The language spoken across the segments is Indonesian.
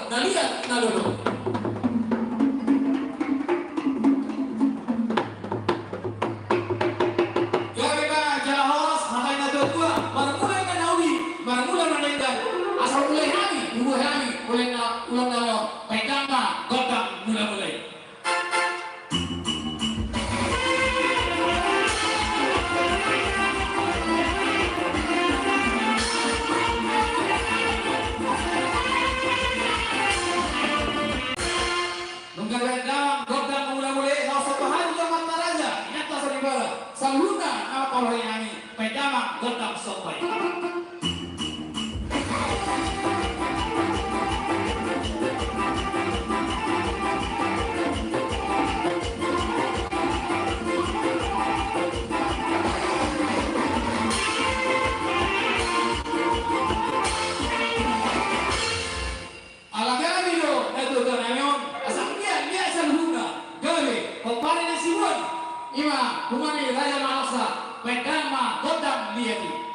Nah lihat, nah dulu. Gawe ka jalan horos, makai na doon ko. Marmulay ka nauli, marmulay na nenggan. Asal mulai hari, mulai na ulang na yo. Pekama, godang mulai. Saluna apa kalau yang ini pedama godam sopai. Alagami do itu namun asal dia saluna gawe kemarin nasiwan ima kumani raya malasa pedama godam liati.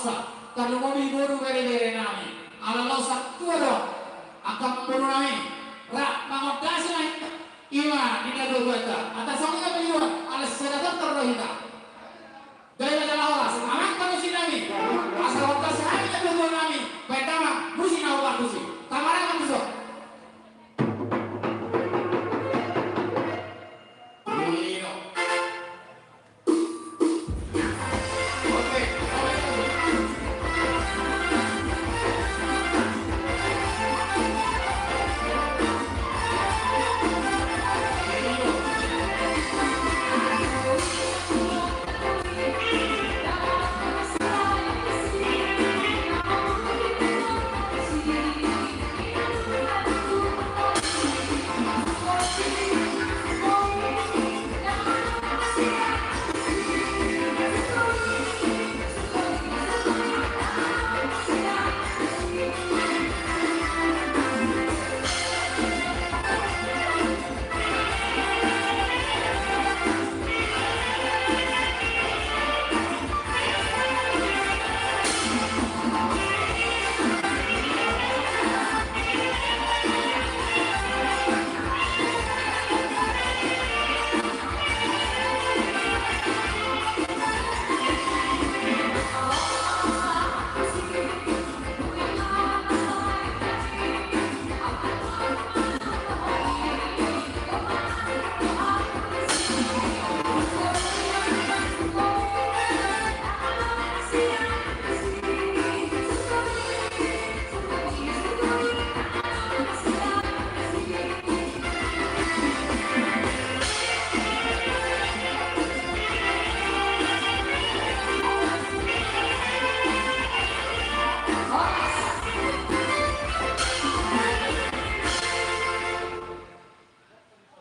losa kalau mobil boru bere nami ala losa tua dong akan boru nami rak mangokasi nai ima tidak berbuat atas orangnya beliau ala sedatar terrohita dari macam awas anak manusia nami asal waktu sehari tidak berbuat nami pertama musim awak musim tamara kan besok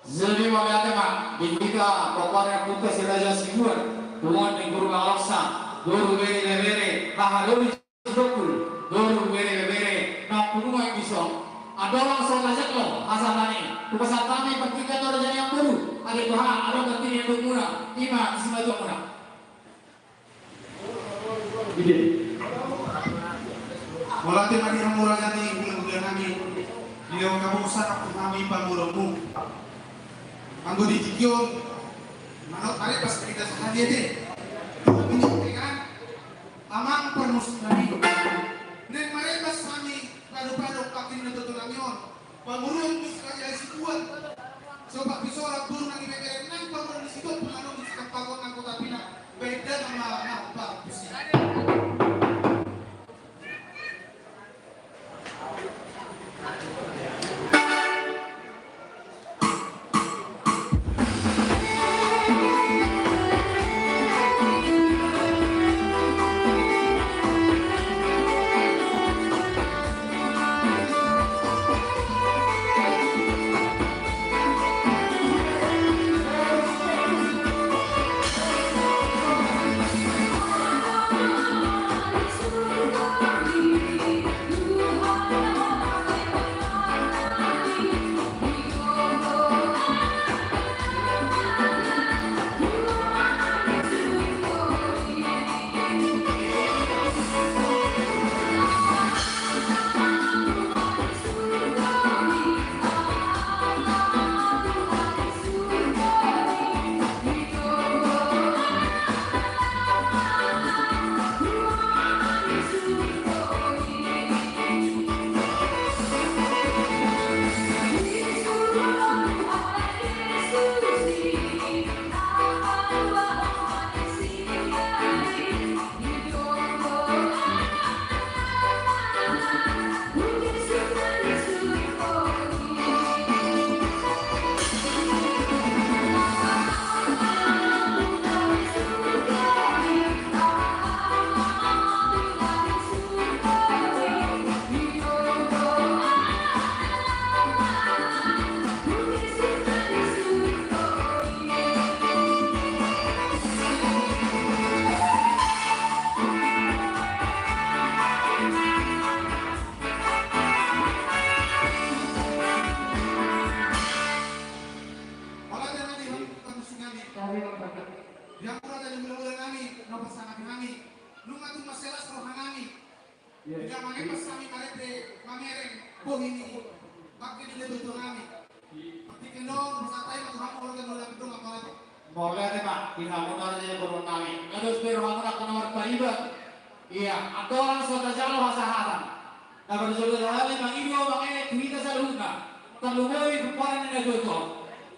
Jadi melihatnya mak, kita pokoknya putus siraja sibuan, tuan di guru aloksa, doru bere, bahadori dokul, doru bere, nak puluh yang bisa. Ada orang soal ajak lo, asal tani, tukar tani pertiga orang jadi yang baru, ada Tuhan, ada ganti yang bermurah, lima isi baju murah. Ini. Walaupun ada yang murah jadi bulan kami, dia kamu usah aku kami pangurungmu. Anggo di Jikyong, manot hari pas kita sekali deh. Ini kan, amang permusnari. Nen mare pas kami padu-padu pakai nutup langion. Pangurung bis kaya si kuat. Coba bisorak turun lagi bekerja nang pangurung di situ pangurung di sekitar panggung anggota pina. Beda sama apa bisi. pas kami karete mamereng bohini makin ini betul kami. Pati kendong santai mas kamu orang yang udah gedung apa lagi? Boleh deh Pak, pindah-pindah aja burung kami. Terus berhamur akan nomor kaibat. Iya, atau orang sudah jauh hasahatan. Nah berjumlah hal yang ibu makanya kita saluna. Terlumui keparan yang jodoh.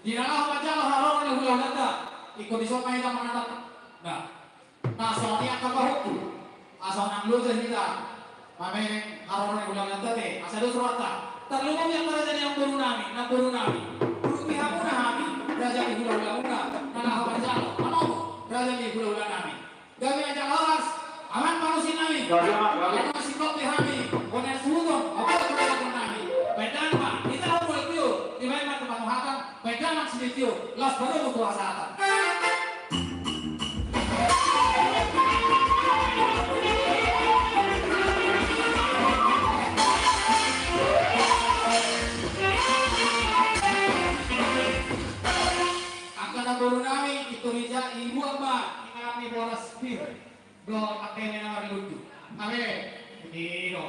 Di dalam majalah haram yang ulah data. Ikut disomai dan menatap. Nah soalnya apa hukum? Asal nang lu cerita. Mame haram yang ulah data deh. Asal lu surata. Terlumui yang terjadi yang burung nami, nah burung nami. Burung pihak pun nami. Raja di pulau Launa, tanah majalah. Mana raja di pulau Nami. Kami ajak laras. Aman manusia nami. Kalau masih kopi kami, konen suudon, apa pulau nami. Pedang pak, kita harus mulai tiup. Di mana tempat muhakan, pedang masih tiup. Las baru butuh asatan. Angkatan baru nami itu rija ibu apa? Kami bolas bir. Blok akhirnya nomor lucu. Amin. Ini dong.